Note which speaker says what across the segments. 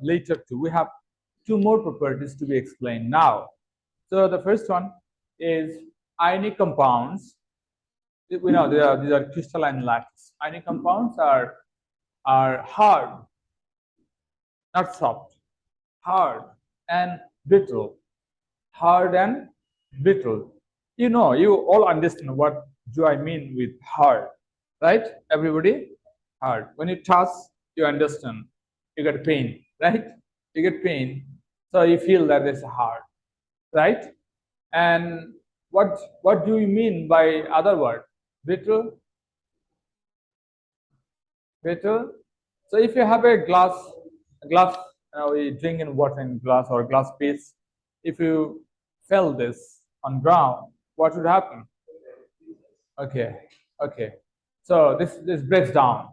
Speaker 1: later too. We have two more properties to be explained now. So the first one is ionic compounds. We know these are crystalline lattice. Ionic compounds are hard, not soft, hard and brittle. Hard and brittle. You know, you all understand what do I mean with hard, right? Everybody? Hard. When you touch, you understand. You get pain, right? You get pain. So you feel that it's hard, right? And what do you mean by other word? Brittle? Brittle? So if you have a glass, we drink in water in glass or glass piece, if you fell this on ground, what would happen? Okay, okay. So this breaks down.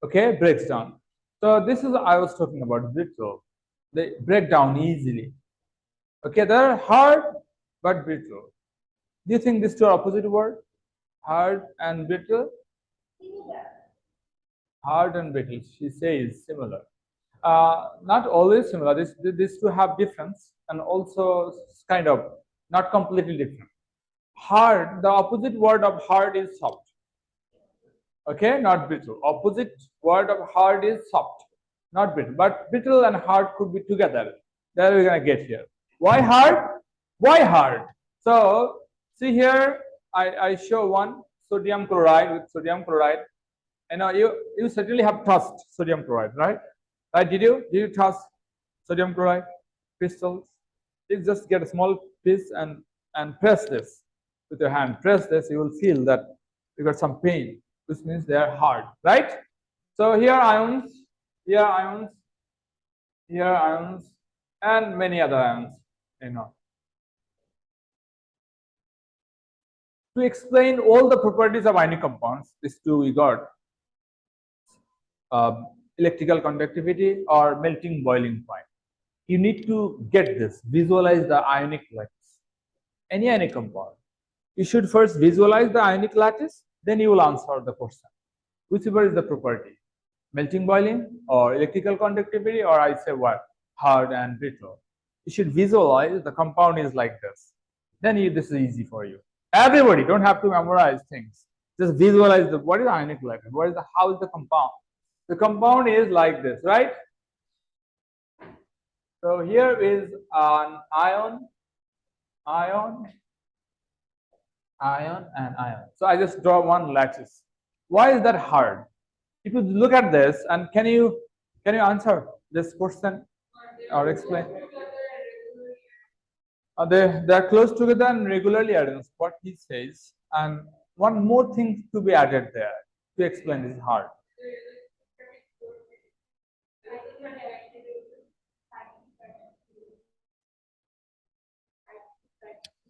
Speaker 1: Okay, breaks down. So this is I was talking about brittle. They break down easily. Okay, they're hard but brittle. Do you think these two are opposite word? Hard and brittle? Hard and brittle. She says similar. Not always similar. These two have difference and also kind of not completely different. Hard, the opposite word of hard is soft. Okay, not brittle. Opposite word of hard is soft, not brittle. But brittle and hard could be together. That we're gonna get here. Why hard? Why hard? So see here, I show one sodium chloride with sodium chloride. And now you certainly have touched sodium chloride, right? Right? Did you touch sodium chloride crystals? You just get a small piece and press this with your hand. Press this, you will feel that you got some pain, which means they are hard, right? So here ions, here ions, here ions, and many other ions, you know. To explain all the properties of ionic compounds, these two we got. Electrical conductivity or melting boiling point. You need to get this, visualize the ionic lattice. Any ionic compound. You should first visualize the ionic lattice, then you will answer the question. Whichever is the property, melting boiling or electrical conductivity, or I say what, hard and brittle. You should visualize the compound is like this. Then this is easy for you. Everybody don't have to memorize things. Just visualize what is ionic lattice, how is the compound. The compound is like this, right? So here is an ion, and ion. So I just draw one lattice. Why is that hard? If you look at this, and can you answer this question or explain? They're close together and regularly added. What he says, and one more thing to be added there to explain this is hard.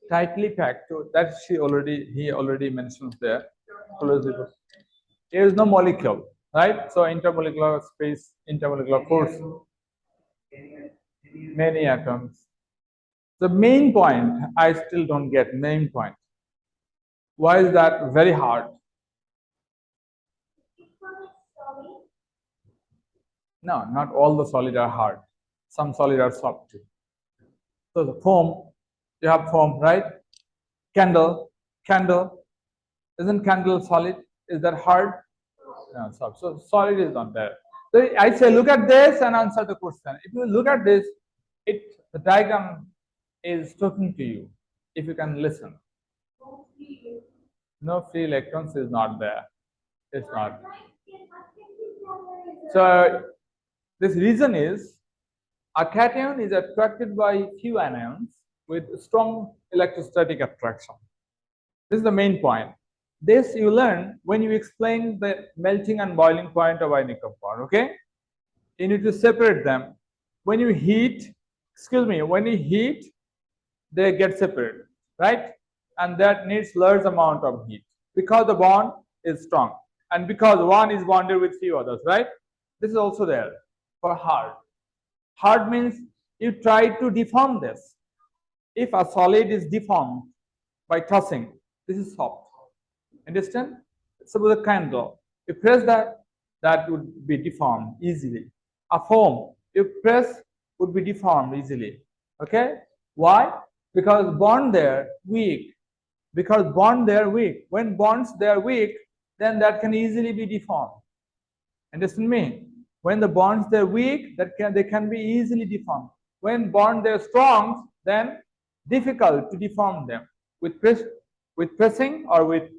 Speaker 1: Tightly packed. So that he already mentions there. There is no molecule, right? So intermolecular space, intermolecular force, many atoms. The main point I still don't get. Main point. Why is that very hard? No, not all the solid are hard. Some solid are soft too. So the foam, you have foam, right? Candle. Isn't candle solid? Is that hard? No, soft. So solid is not there. So I say look at this and answer the question. If you look at this, the diagram is talking to you. If you can listen. No free electrons is not there. It's not. So this reason is a cation is attracted by few anions with strong electrostatic attraction. This is the main point. This you learn when you explain the melting and boiling point of ionic compound. Okay, you need to separate them. When you heat, they get separated, right? And that needs large amount of heat because the bond is strong and because one is bonded with few others, right? This is also there for hard. Hard means you try to deform this. If a solid is deformed by tossing, this is soft. Understand? Suppose a candle. You press that would be deformed easily. A foam, if press would be deformed easily. Okay, why? Because bond there weak. Because bond there weak. When bonds they are weak, then that can easily be deformed. Understand me? When the bonds they're weak, they can be easily deformed. When bond they're strong, then difficult to deform them with pressing or with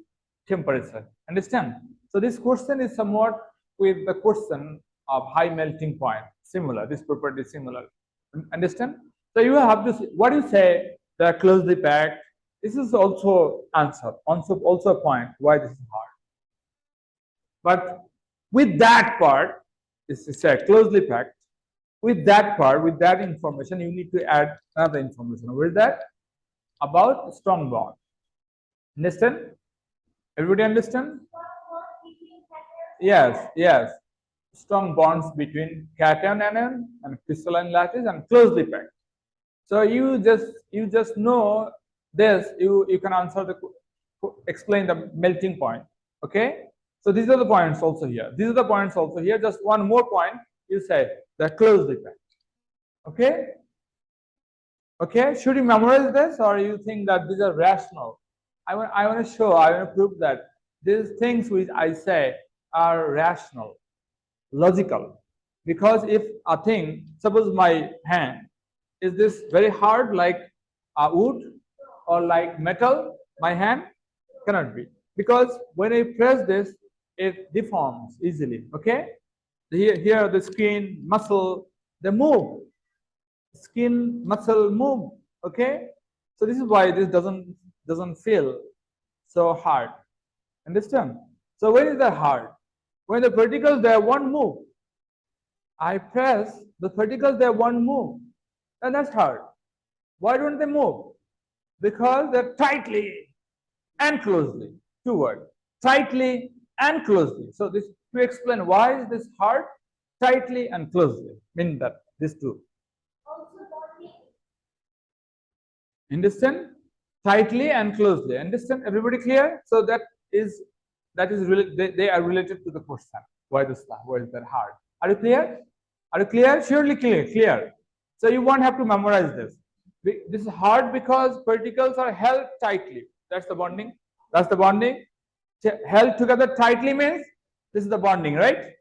Speaker 1: temperature. Understand? So this question is somewhat with the question of high melting point. Similar. This property is similar. Understand? So you have this. What do you say? They're closely packed. This is also answer. Also a point why this is hard. But with that part, this is closely packed. With that part, with that information, you need to add another information. What is that? About strong bond. Understand? Everybody understand? Yes, yes. Strong bonds between cation anion and crystalline lattice and closely packed. So you just know this. You can answer the explain the melting point. Okay. So these are the points also here. These are the points also here. Just one more point. You say they're closely packed. Okay. Okay. Should you memorize this, or you think that these are rational? I want to show. I want to prove that these things which I say are rational, logical. Because if a thing, suppose my hand, is this very hard like wood or like metal? My hand cannot be, because when I press this, it deforms easily. Okay, here the skin, muscle, they move. Skin, muscle move. Okay, so this is why this doesn't feel so hard. Understand? So when is that hard? When the particles there won't move. I press the particles there won't move, and that's hard. Why don't they move? Because they're tightly and closely. Two words: tightly and closely. So this to explain why is this hard, tightly and closely. Mean that these two. Understand? Tightly and closely. Understand? Everybody clear? So that is really they are related to the question. Why is that hard? Are you clear? Are you clear? Surely clear. So you won't have to memorize this. This is hard because particles are held tightly. That's the bonding. That's the bonding. Held together tightly means this is the bonding, right?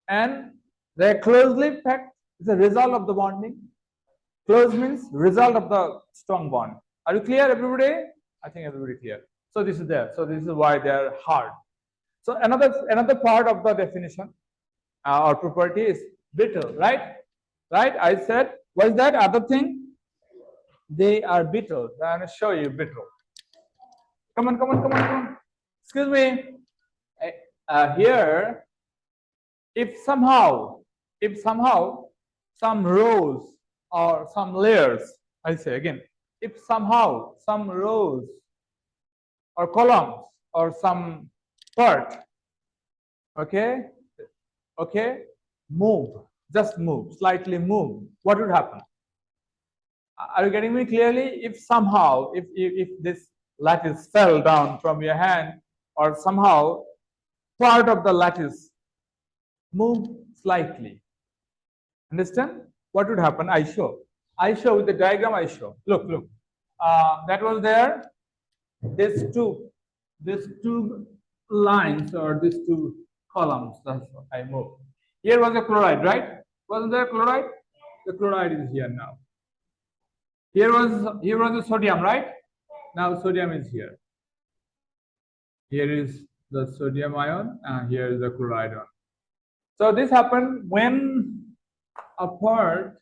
Speaker 1: And they're closely packed. It's a result of the bonding. Close means result of the strong bond. Are you clear, everybody? I think everybody clear. So this is there. So this is why they are hard. So another part of the definition or property is brittle, right? Right? I said, what is that other thing? They are brittle. I'm going to show you brittle. Come on. Excuse me. Here, if somehow some rows or some layers, I say again, if somehow some rows or columns or some part, okay, just move, slightly move, what would happen? Are you getting me clearly? If somehow, if this lattice fell down from your hand, or somehow part of the lattice moved slightly, understand? What would happen? I show with the diagram. I show. Look. That was there. These two lines or these two columns. That's what I move. Here was a chloride, right? Wasn't there chloride? The chloride is here now. Here was the sodium, right? Now sodium is here. Here is the sodium ion, and here is the chloride ion. So this happened when a part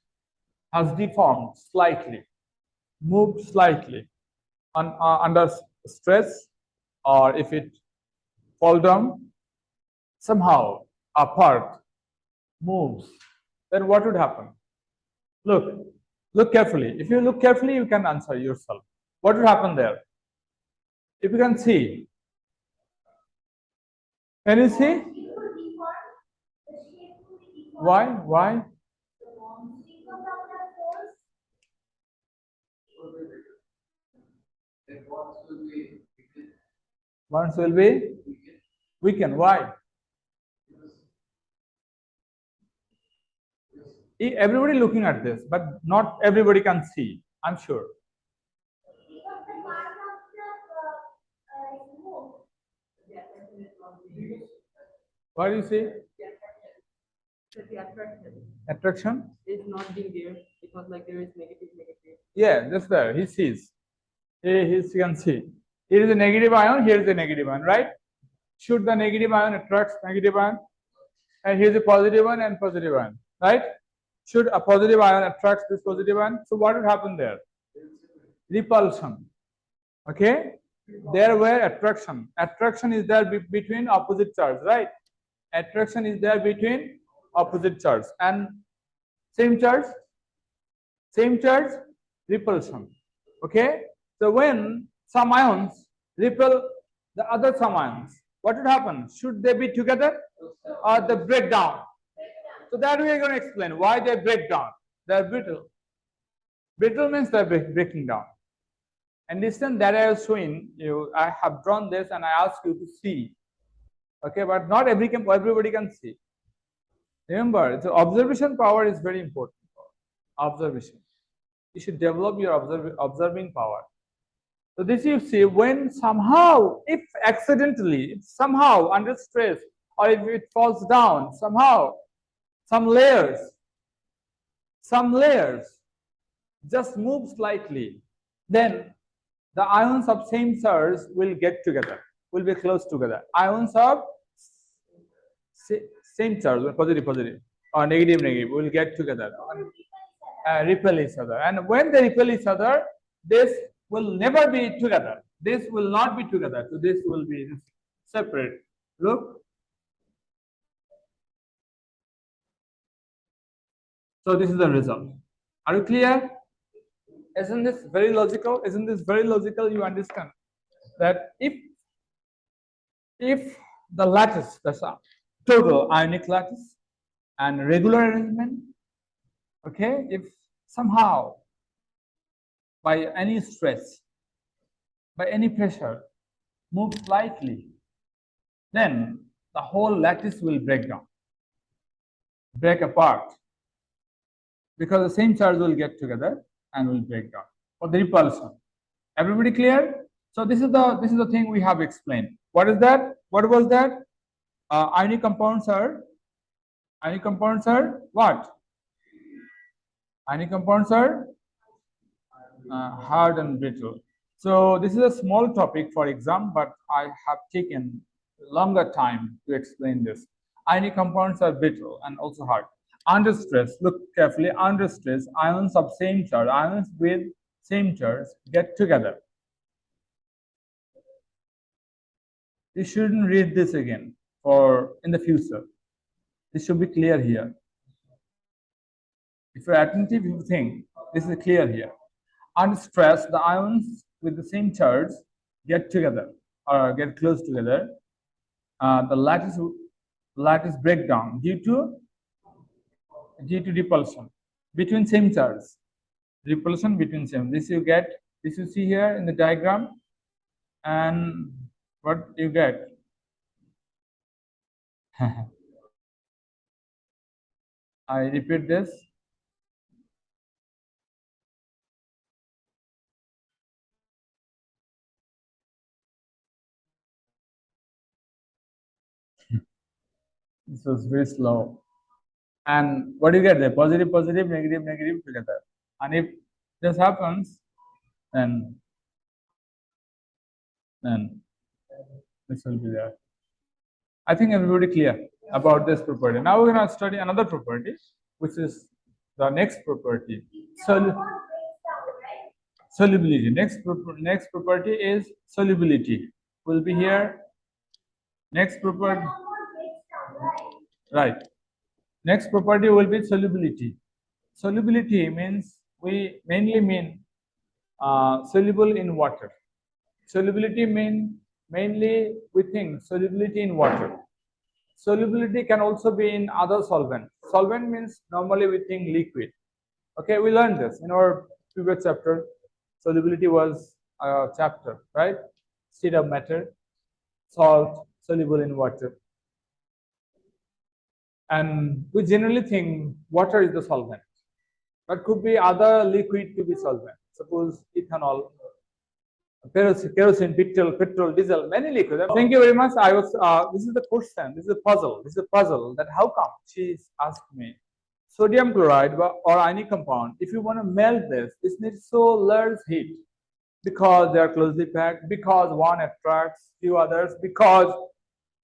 Speaker 1: has deformed slightly, moved slightly under stress, or if it fall down, somehow a part moves. Then what would happen? Look carefully. If you look carefully, you can answer yourself. What would happen there? If you can see, can you see? Why? Bonds will be weakened. Why? Everybody looking at this, but not everybody can see, I'm sure. What do you say?
Speaker 2: The
Speaker 1: Attraction
Speaker 2: is not being there because like there is negative.
Speaker 1: Yeah, that's there. He sees. He can see. Here is a negative ion, here is a negative ion, right? Should the negative ion attracts negative ion? And here's a positive one and positive ion, right? Should a positive ion attracts this positive ion? So what would happen there? Repulsion. Okay? There were attraction. Attraction is there between opposite charge, right? Attraction is there between opposite charge. And same charge, repulsion. Okay? So when some ions repel the other some ions, what would happen? Should they be together or they break down? So that we are going to explain why they break down. They are brittle. Brittle means they are breaking down. And listen, that I was showing you, I have drawn this and I ask you to see. Okay, but not everybody can see. Remember, the observation power is very important. Observation. You should develop your observing power. So this you see when somehow, if accidentally, if somehow under stress, or if it falls down, somehow, some layers just move slightly, then the ions of same charge will get together, will be close together. Ions of same charge, positive, or negative, will get together, repel each other. And when they repel each other, this will never be together. This will not be together. So this will be separate. Look. So this is the result. Are you clear? Isn't this very logical? Isn't this very logical? You understand that if the lattice, that's a total ionic lattice and regular arrangement, okay, if somehow by any stress, by any pressure, move slightly, then the whole lattice will break down, break apart, because the same charge will get together and will break down. For the repulsion, everybody clear? So this is the thing we have explained. What is that? What was that? Ionic compounds are what? Ionic compounds are hard and brittle. So this is a small topic for exam, but I have taken longer time to explain this. Ionic compounds are brittle and also hard. Under stress, look carefully, under stress, ions of same charge, ions with same charge get together. You shouldn't read this again for in the future. This should be clear here. If you're attentive, you think this is clear here. Under stress, the ions with the same charge get together or get close together. The lattice breakdown due to repulsion between same charge. Repulsion between same. This you see here in the diagram, and what you get. I repeat this. This was very slow. And what do you get there? Positive, negative together. And if this happens, then this will be there. I think everybody clear about this property. Now we're going to study another property, which is the next property, solubility. Next property is solubility. Will be here. Next property, right? Next property will be solubility. Solubility means we mainly mean soluble in water. Solubility mainly we think solubility in water. Solubility can also be in other solvent. Solvent means normally we think liquid. Okay, we learned this in our previous chapter. Solubility was a chapter, right? State of matter, salt, soluble in water. And we generally think water is the solvent, but could be other liquid to be solvent. Suppose ethanol, kerosene, petrol, diesel, many liquids. Thank you very much. I was. This is the question. This is a puzzle. This is a puzzle. That how come? She asked me. Sodium chloride or ionic compound. If you want to melt this needs so large heat because they are closely packed. Because one attracts few others. Because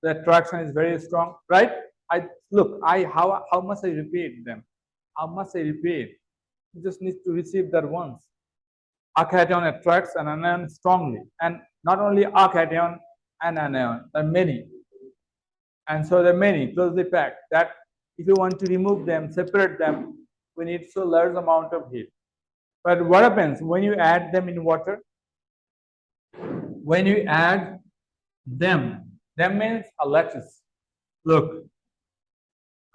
Speaker 1: the attraction is very strong. Right? How must I repeat them? How must I repeat? You just need to receive that once. A cation attracts an anion strongly, and not only a cation, an anion, there are many, and so there are many closely packed that if you want to remove them, separate them, we need so large amount of heat. But what happens when you add them in water? When you add them, that means a lattice. Look,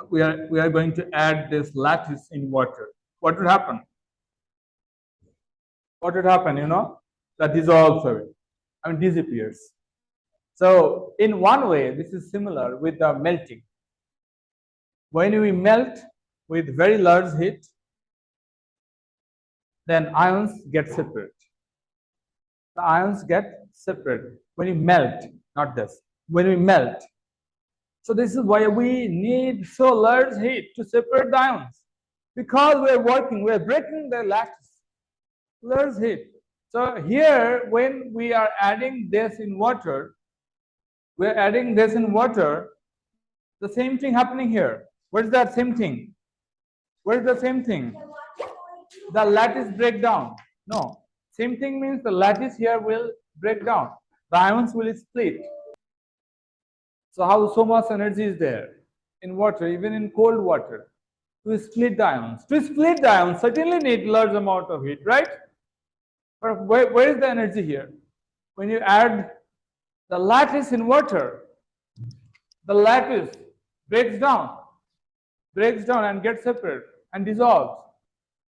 Speaker 1: we are going to add this lattice in water. What would happen? What would happen? You know, that dissolves away. I mean, disappears. So in one way, this is similar with the melting. When we melt with very large heat, then ions get separate. The ions get separate when we melt, not this. When we melt. So this is why we need so large heat to separate the ions. Because we are breaking the lattice. Large heat. So here, when we are adding this in water, we're adding this in water, the same thing happening here. What is that same thing? What is the same thing? The lattice break down. No. Same thing means the lattice here will break down. The ions will split. So how so much energy is there in water, even in cold water, to split the ions? To split the ions certainly need large amount of heat, right? But where is the energy here? When you add the lattice in water, the lattice breaks down and gets separate and dissolves.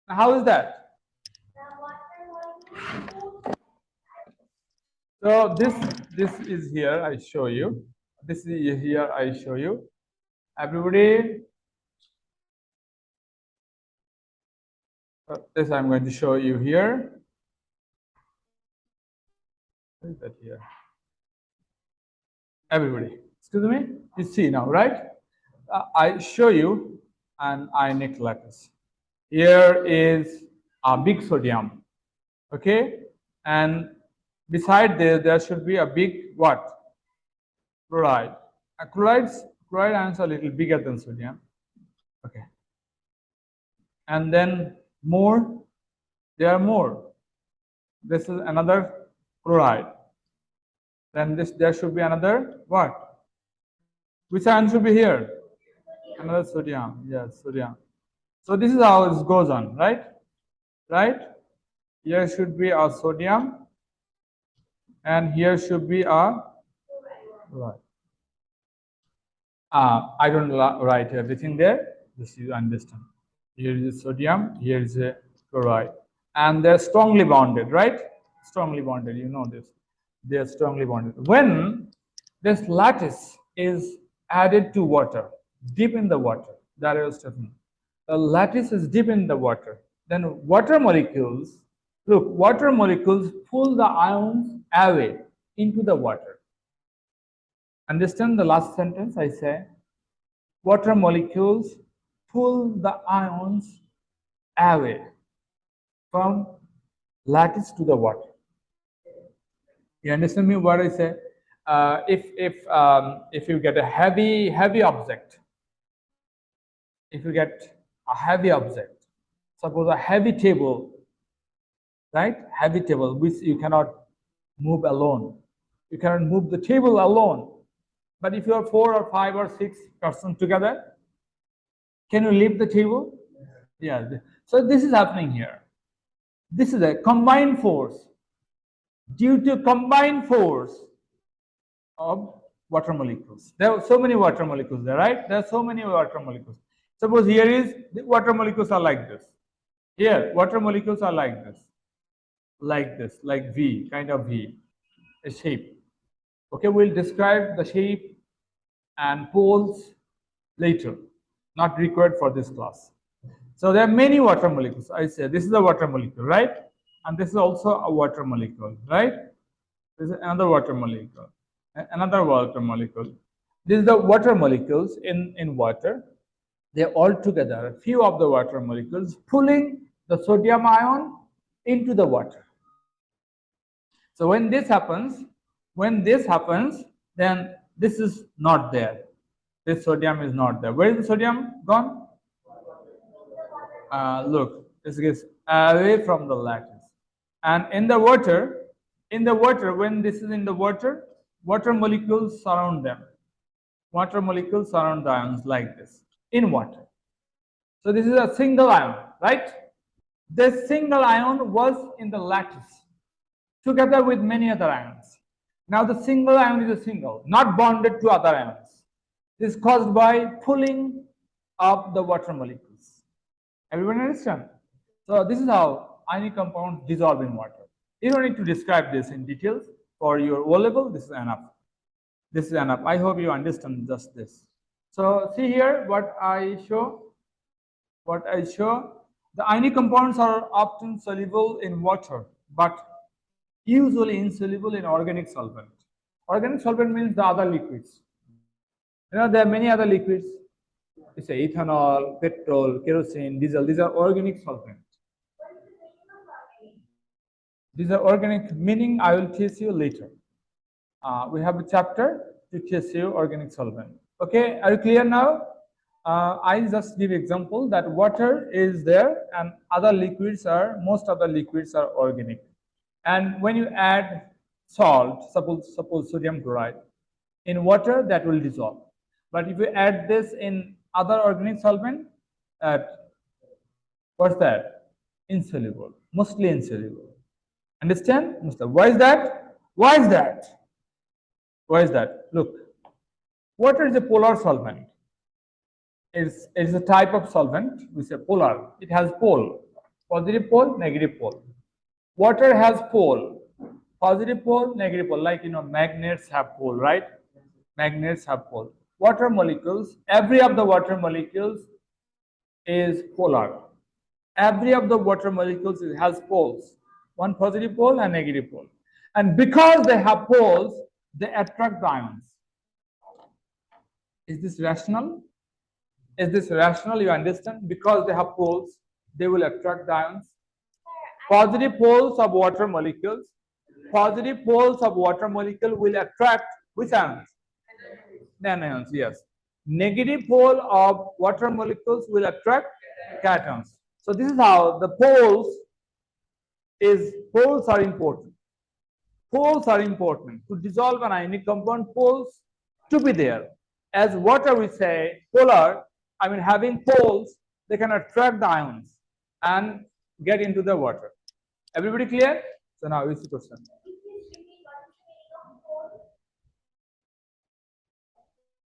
Speaker 1: Now, how is that? So this is here. I show you. This is here. I show you. Everybody, this I'm going to show you here. What is that here? Everybody, excuse me. You see now, right? I show you an ionic lattice. Here is a big sodium, okay, and beside this there should be a big what? Chloride. Chloride ions are a little bigger than sodium, okay, and then more. There are more. This is another chloride. Then there should be another what? Which ion should be here? Another sodium. Yes, sodium. So this is how it goes on, right? Right? Here should be a sodium, and here should be a chloride. I don't write everything there. Just you understand. Here is a sodium. Here is a chloride, and they're strongly bonded, right? Strongly bonded. You know this. They're strongly bonded. When this lattice is added to water, deep in the water, that I was talking. The lattice is deep in the water. Then water molecules, look, water molecules pull the ions away into the water. Understand the last sentence I say? Water molecules pull the ions away from lattice to the water. You understand me what I say? If you get a heavy object, if you get a heavy object, suppose a heavy table, right? Heavy table which you cannot move alone. You cannot move the table alone. But if you are 4 or 5 or 6 persons together, can you lift the table? Yeah. So this is happening here. This is a combined force. Due to combined force of water molecules. There are so many water molecules there, right? There are so many water molecules. Suppose here is the water molecules are like this. Here, water molecules are like this, like V, kind of V, a shape. Okay, we'll describe the shape and poles later. not required for this class. So there are many water molecules. I say this is a water molecule, right? And this is also a water molecule, right? This is another water molecule, another water molecule. This is the water molecules in water. They all together, a few of the water molecules pulling the sodium ion into the water. So when this happens, then this is not there. This sodium is not there. Where is the sodium gone? Look, this gets away from the lattice. And in the water, when this is in the water, water molecules surround them. Water molecules surround the ions like this in water. So this is a single ion, right? This single ion was in the lattice together with many other ions. Now the single ion is a single, not bonded to other ions. This is caused by pulling of the water molecules. Everyone understand? So this is how ionic compounds dissolve in water. You don't need to describe this in details. For your O level, this is enough. This is enough. I hope you understand just this. So see here what I show. The ionic compounds are often soluble in water, but usually insoluble in organic solvent. Organic solvent means the other liquids. You know, there are many other liquids. You say ethanol, petrol, kerosene, diesel. These are organic solvents. These are organic, meaning I will teach you later. We have a chapter to teach you organic solvent. Okay, are you clear now? I just give example that water is there and most other liquids are organic. And when you add salt, suppose sodium chloride, in water that will dissolve. But if you add this in other organic solvent, what's that? Insoluble, mostly insoluble. Understand? Why is that? Why is that? Why is that? Look, water is a polar solvent. It's a type of solvent. We say polar. It has pole, positive pole, negative pole. Water has pole, positive pole, negative pole. Like magnets have pole, right? Magnets have pole. Water molecules. Every of the water molecules is polar. Every of the water molecules has poles, one positive pole and negative pole. And because they have poles, they attract the ions. Is this rational? Is this rational? You understand? Because they have poles, they will attract the ions. Positive poles of water molecules. Positive poles of water molecule will attract which ions? Anions, yes. Negative pole of water molecules will attract cations. So this is how the poles are important. Poles are important to dissolve an ionic compound. Poles to be there. As water we say polar. I mean having poles, they can attract the ions and get into the water. Everybody clear? So now is the question.